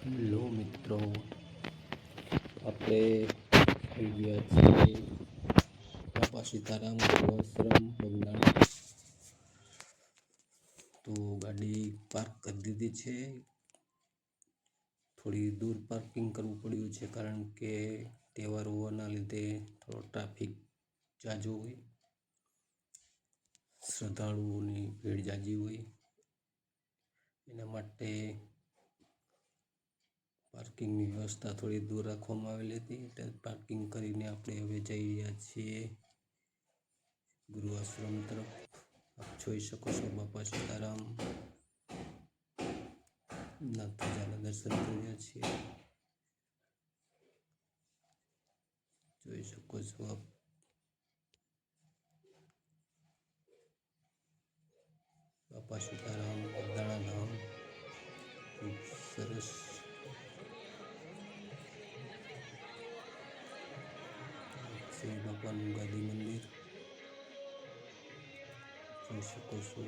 Hello મિત્રો, આપણે આવી ગયા છીએ બાપા સીતારામ ગૃહાશ્રમ બગદાણા. તો ગાડી પાર્ક કરી દીધી છે. થોડી દૂર પાર્કિંગ કરવું પડ્યું છે કારણ કે તહેવાર હોવાના લીધે થોડો ટ્રાફિક જાજો હોય, શ્રદ્ધાળુઓની ભીડ જાજી હોય, એના માટે પાર્કિંગની વ્યવસ્થા થોડી દૂર રાખવામાં આવેલી હતી. એટલે પાર્કિંગ કરીને આપણે હવે જઈ રહ્યા છીએ ગૃહાશ્રમ તરફ. આપ જોઈ શકો છો બાપા સીતારામ ના ધજાના દર્શન કરી રહ્યા છીએ. જોઈ શકો છો આપ. બાપા સીતારામ બગદાણા ધામ ખૂબ સરસ છે. બાપાનું ગાદી મંદિર જોઈ શકો છો.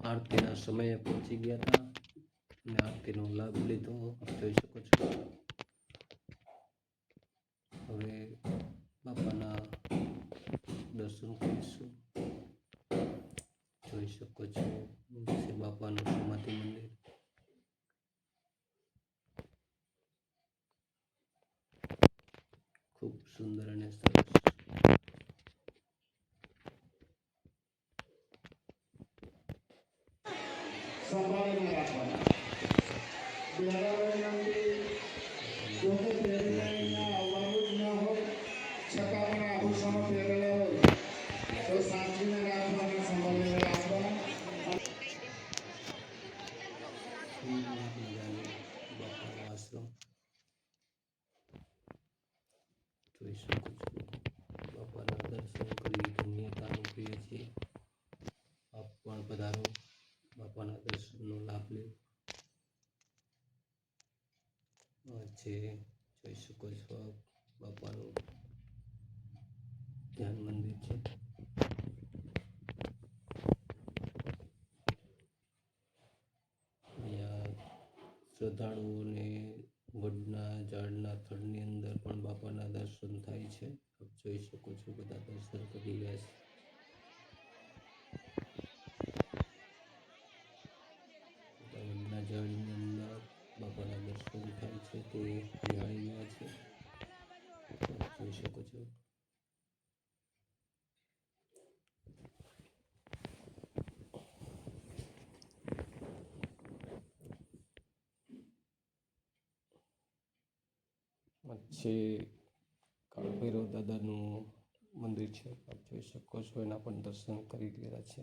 આરતીના સમયે પહોંચી ગયા હતા અને આરતીનો લાભ લીધો. આપ જોઈ શકો છો. હવે બાપાના દર્શન કરીશું. જોઈ શકો છો છે બાપાનું સમાધિ મંદિર. ખૂબ સુંદર અને સરસ. સંભાળીને રાખવાના. જોકે પહેરેલા આવવાનું જ ન હોય છતાં પણ આભૂષણો પહેરેલા હોય તો સાચવીને રાખવાના, સંભાળીને રાખવાના. સુંદર મજાનું બાપાનો આશ્રમ જોઈ શકો છો. બાપાના દર્શન કરી ધન્યતા અનુભવીએ છીએ. આપ પણ પધારો, બાપાના દર્શનનો લાભ લો. આ છે, જોઈ શકો છો આપ, બાપાનું ધ્યાન મંદિર છે. અહીંયા શ્રદ્ધાળુઓને વડના ઝાડના થડની અંદર પણ બાપાના દર્શન થાય છે. આપ જોઈ શકો છો, બધા દર્શન કરી રહ્યા છે. વડના ઝાડની અંદર બાપાના દર્શન થાય છે તે નિહાળી રહ્યા છે. આપ જોઈ શકો છો. છે કાળભૈરવ દાદાનું મંદિર છે. આપ જોઈ શકો છો, એના પણ દર્શન કરી લીધા છે.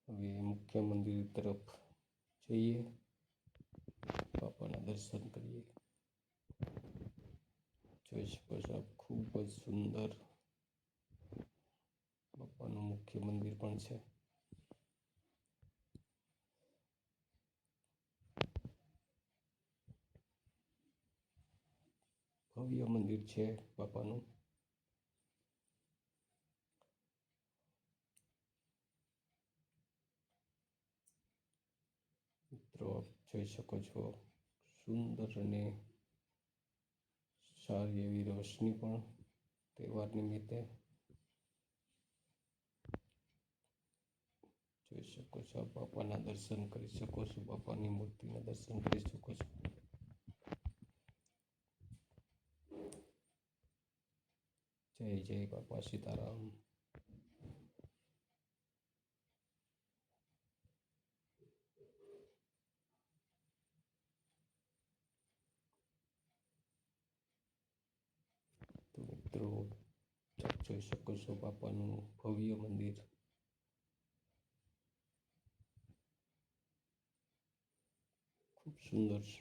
હવે મુખ્ય મંદિર તરફ જઈએ, બાપાના દર્શન કરીએ. જોઈ શકો છો આપ, ખૂબ જ સુંદર બાપાનું મુખ્ય મંદિર પણ છે. ભવ્ય મંદિર છે બાપાનું. મિત્રો આપ જોઈ શકો છો, સુંદર અને સારી એવી રોશની પણ તહેવાર નિમિત્તે જોઈ શકો છો. બાપાના દર્શન કરી શકો છો, બાપાની મૂર્તિના દર્શન કરી શકો છો. જય જય બાપા સીતારામ. તો મિત્રો જોઈ શકો છો, બાપાનું ભવ્ય મંદિર. ખૂબ સુંદર છે.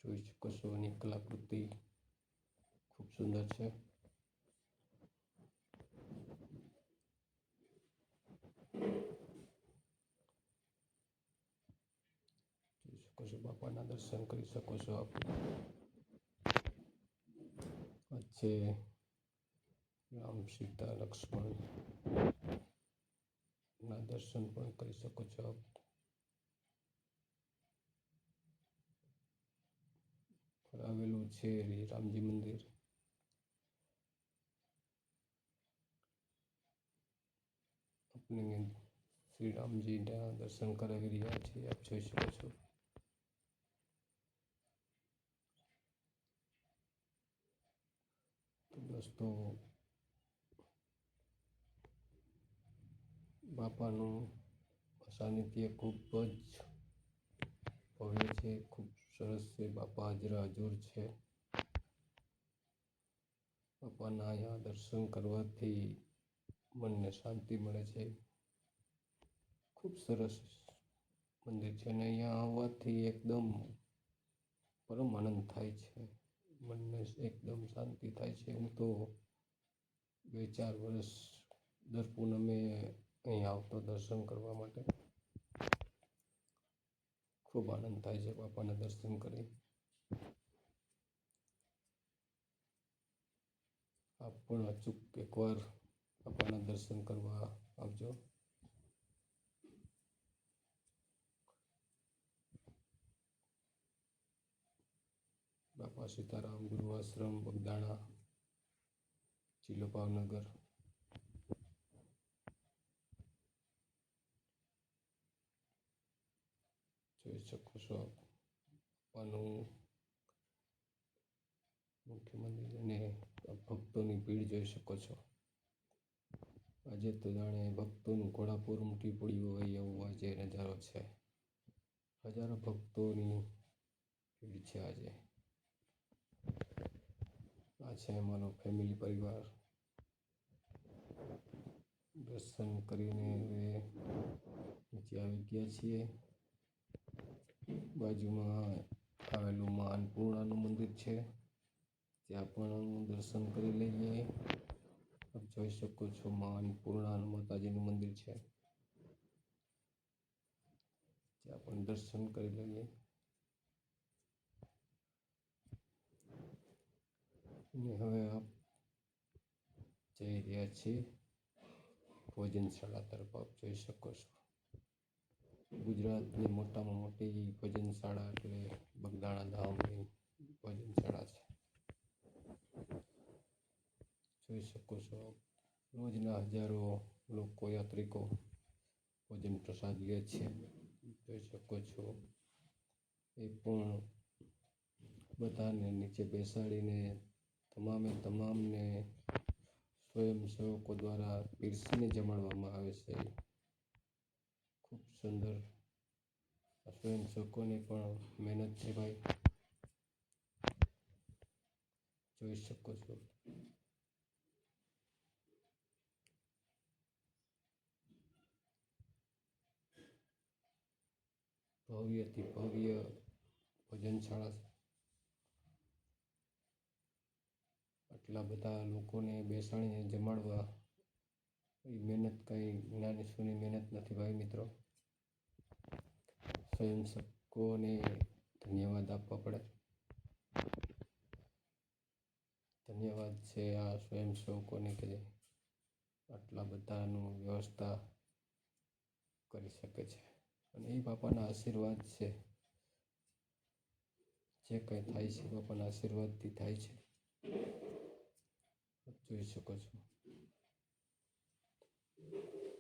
જોઈ શકો છો, એની કલાકૃતિ ખૂબ સુંદર છે. જોઈ શકો છો, બાપાના દર્શન કરી શકો છો આપ. છે રામ, સીતા, લક્ષ્મણ ના દર્શન પણ કરી શકો છો આપ. આવેલું છે રામજી મંદિર. આપણે શ્રી રામજીના દર્શન કરાવી રહ્યા છીએ, આપ જોઈ શકો છો. તો દોસ્તો, બાપાનું સાનિધ્ય ખૂબ જ ભવ્ય છે, ખૂબ સરસ છે. બાપા હાજરા હજુર છે. બાપાના અહીંયા દર્શન કરવાથી મનને શાંતિ મળે છે. ખૂબ સરસ મંદિર છે અને અહીંયા આવવાથી એકદમ પરમ આનંદ થાય છે. મનને એકદમ શાંતિ થાય છે. હું તો 2-4 વર્ષ દર પૂનમે અહીં આવતો દર્શન કરવા માટે. ખૂબ આનંદ થાય છે બાપાના દર્શન કરી. આપ પણ અચૂક એકવાર બાપાના દર્શન કરવા આવજો. બાપા સીતારામ ગુરુ આશ્રમ, બગદાણા, જિલ્લો ભાવનગર. જોઈ શકો છો આપ, બાપાનું મુખ્ય મંદિર અને ભક્તોની ભીડ જોઈ શકો છો. આજે તો જાણે ભક્તોનું ઘોડાપુર ઉમટી પડ્યું હોય એવો આજે નજારો છે. હજારો ભક્તોની ભીડ છે આજે. આ છે અમારો ફેમિલી પરિવાર. દર્શન કરીને હવે નીચે આવી ગયા છીએ. બાજુમાં આવેલું માં અન્નપૂર્ણાનું મંદિર છે, ત્યાં પણ દર્શન કરી લઈએ. આપ જોઈ શકો છો માં અન્નપૂર્ણા માતાજીનું મંદિર છે, ત્યાં પણ દર્શન કરી લઈએ. અને હવે આપ જઈ રહ્યા છીએ ભોજનશાળા તરફ. આપ જોઈ શકો છો ગુજરાતની મોટામાં મોટી ભોજનશાળા એટલે બગદાણા ધામની ભોજનશાળા છે. જોઈ શકો છો રોજના હજારો લોકો યાત્રિકો ભોજન પ્રસાદ લે છે. જોઈ શકો છો એ પણ બધાને નીચે બેસાડીને તમામને સ્વયંસેવકો દ્વારા પીરસીને જમાડવામાં આવે છે. ખૂબ સુંદર. આ સ્વયંસેવકોની પણ મહેનત છે ભાઈ, જોઈ શકો છો. ભવ્યથી ભવ્ય ભોજનશાળા છે. આટલા બધા લોકોને બેસાડીને જમાડવા એ મહેનત કંઈ નાની સૂની મહેનત નથી ભાઈ મિત્રો. સ્વયંસેવકોને ધન્યવાદ આપવા પડે. ધન્યવાદ છે આ સ્વયંસેવકોને કે આટલા બધાનું વ્યવસ્થા કરી શકે છે. અને એ બાપાના આશીર્વાદ છે. જે કંઈ થાય છે બાપાના આશીર્વાદથી થાય છે. જોઈ શકો છો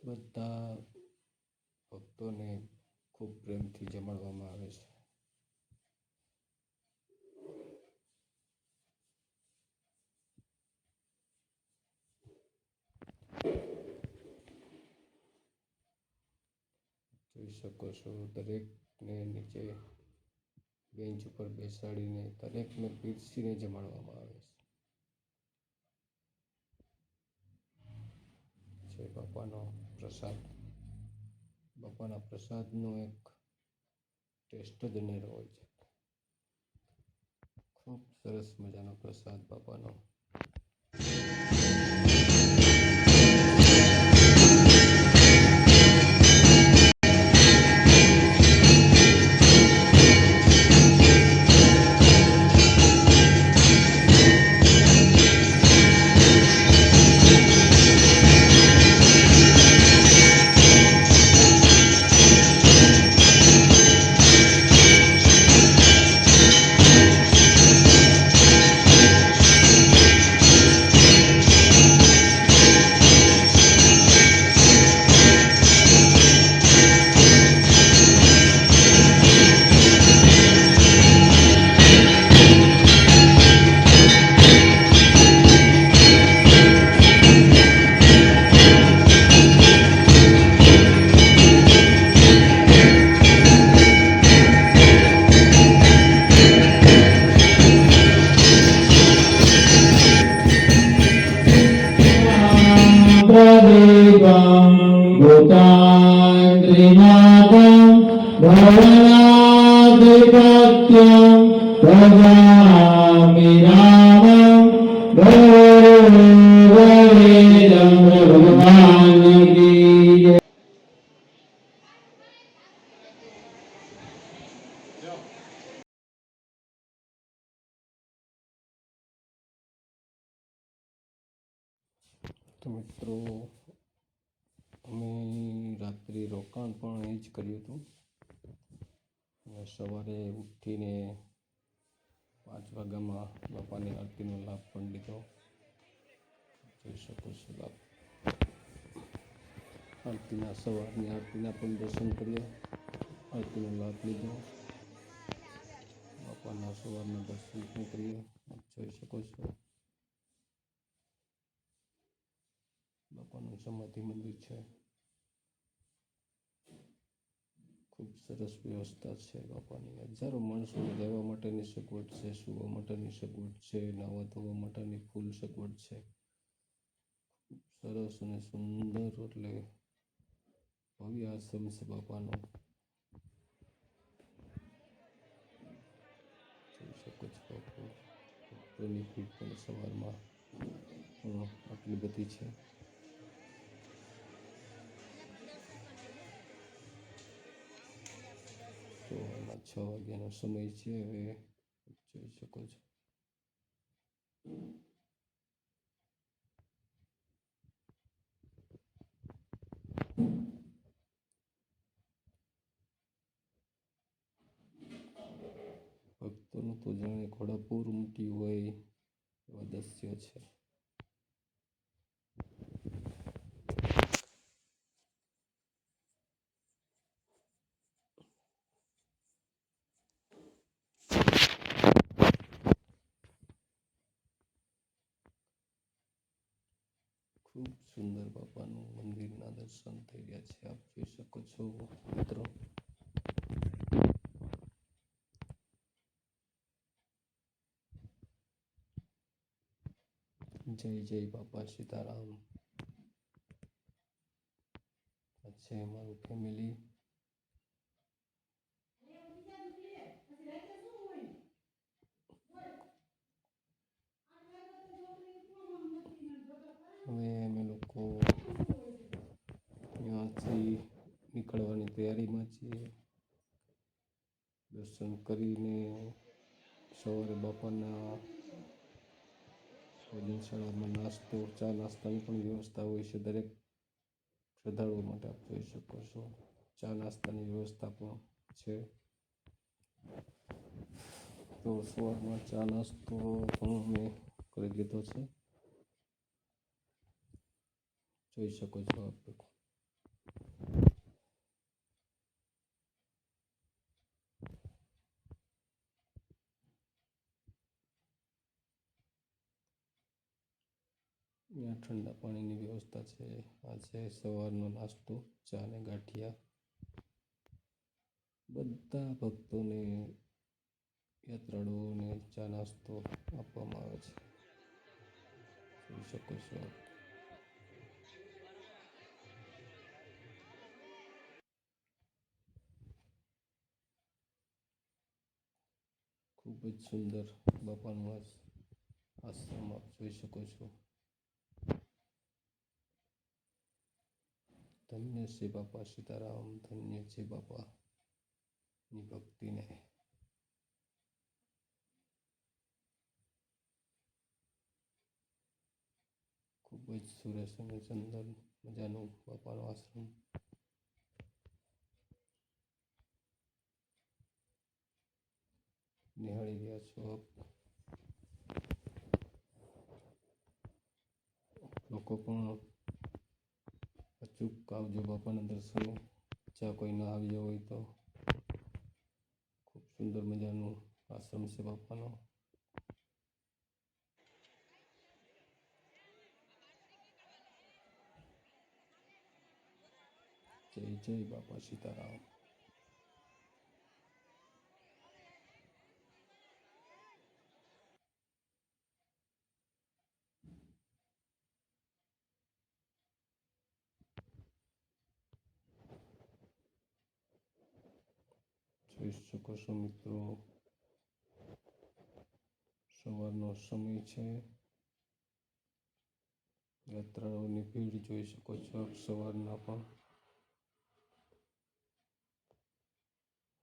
બધા ભક્તોને ખૂબ પ્રેમથી જમાડવામાં આવે છે. જોઈ શકો છો દરેકને નીચે બેન્ચ ઉપર બેસાડીને દરેકને પીરસીને જમાડવામાં આવે છે. બાપાનો પ્રસાદ, બાપાના પ્રસાદનો એક ટેસ્ટ જ અનેરો હોય છે. ખૂબ સરસ મજાનો પ્રસાદ બાપાનો. प्रदीपं भूतान्त्रिनाथं भवनाधिपत्यं भजामि रामं भवेदं भगवान् की जय। તો મિત્રો અમે રાત્રિ રોકાણ પણ એ જ કર્યું હતું. અને સવારે ઉઠીને 5 વાગ્યામાં બાપાની આરતીનો લાભ પણ લીધો. જોઈ શકો છો લાભ સવારની આરતીના પણ દર્શન કર્યા, આરતીનો લાભ લીધો, બાપાના સવારના દર્શન પણ કર્યા. જોઈ શકો છો બાપાનું સમાધિ મંદિર છે. ખૂબ સરસ વ્યવસ્થા છે બાપાની. હજારો માણસોને રહેવા માટેની સગવડ છે, સૂવા માટેની સગવડ છે, નાહવા ધોવા માટેની ફૂલ સગવડ છે. ખૂબ સરસ અને સુંદર એટલે ભવ્ય આશ્રમ છે બાપાનો. જોઈ શકો છો બાપુ. ભક્તોની ભીડ પણ સવારમાં આટલી બધી છે. સવારના 6 વાગ્યાનો સમય છે. હવે જોઈ શકો છો. ભક્તોનું તો જાણે ઘોડાપૂર ઉમટ્યું હોય એવા દ્રશ્યો છે. ખૂબ સુંદર બાપાનું મંદિરના દર્શન થઈ રહ્યા છે. આપ જોઈ શકો છો મિત્રો. જય જય બાપા સીતારામ. આ છે મારું ફેમિલી. હવે અમે લોકો અહીંયાથી નીકળવાની તૈયારીમાં છીએ. દર્શન કરીને સવારે બાપાના ભોજનશાળામાં નાસ્તો, ચા નાસ્તાની પણ વ્યવસ્થા હોય છે દરેક શ્રદ્ધાળુઓ માટે. આપ જોઈ શકો છો ચા નાસ્તાની વ્યવસ્થા પણ છે. તો સવારમાં ચા નાસ્તો પણ અમે કરી લીધો છે. જોઈ શકો છો આપ લોકો. અહીંયા ઠંડા પાણીની વ્યવસ્થા છે. આ છે સવારનો નાસ્તો, ચા ને ગાંઠિયા. બધા ભક્તોને, યાત્રાળુઓને ચા નાસ્તો આપવામાં આવે છે. જોઈ શકો છો આપ. ખૂબ જ સુંદર બાપાનું આશ્રમ આપ જોઈ શકો છો. ધન્ય છે બાપા સીતારામ, ધન્ય છે બાપાની ભક્તિને. ખૂબ જ સુરેશ અને ચંદન મજાનું બાપાનો આશ્રમ. નિહાળી રહ્યા છો આપ. લોકો પણ અચૂક આવજો બાપાના દર્શને. જ્યાં કોઈ ના આવ્યો હોય તો. ખૂબ સુંદર મજાનું આશ્રમ છે બાપાનો. જય જય બાપા સીતારામ. જોઈ શકો છો મિત્રો, સવારનો સમય છે. યાત્રાળુઓની ભીડ જોઈ શકો છો સવારના પણ.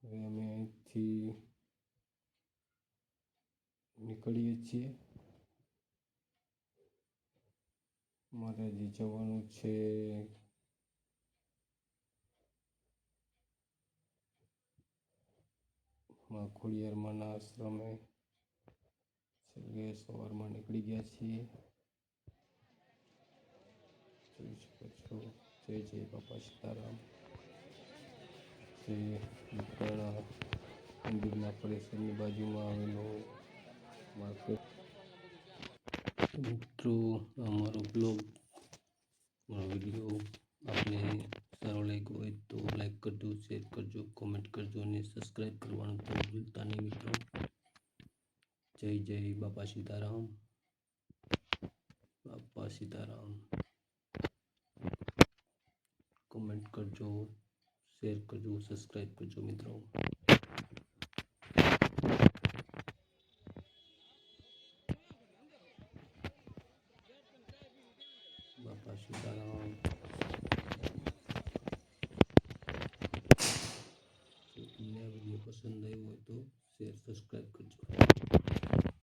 હવે અમે અહીંથી નીકળીએ છીએ. મારે હજી જવાનું છે ખોડિયારમાંના આશ્રમે. છેલ્લે સવારમાં નીકળી ગયા છીએ. જોઈ શકો છો. જય જય બાપા સીતારામ. જે દુકાળા મંદિરના પરિસરની બાજુમાં આવેલો માર્કેટ. મિત્રો, અમારો બ્લોગ, મારો વિડીયો આપને સારો લાગ્યો હોય તો લાઈક કરજો, શેર કરજો, કોમેન્ટ કરજો અને સબસ્ક્રાઈબ કરવાનું તો ભૂલતા નહીં મિત્રો. જય જય બાપા સીતારામ. બાપા સીતારામ. કોમેન્ટ કરજો, શેર કરજો, સબસ્ક્રાઈબ કરજો મિત્રો. બાપા સીતારામ.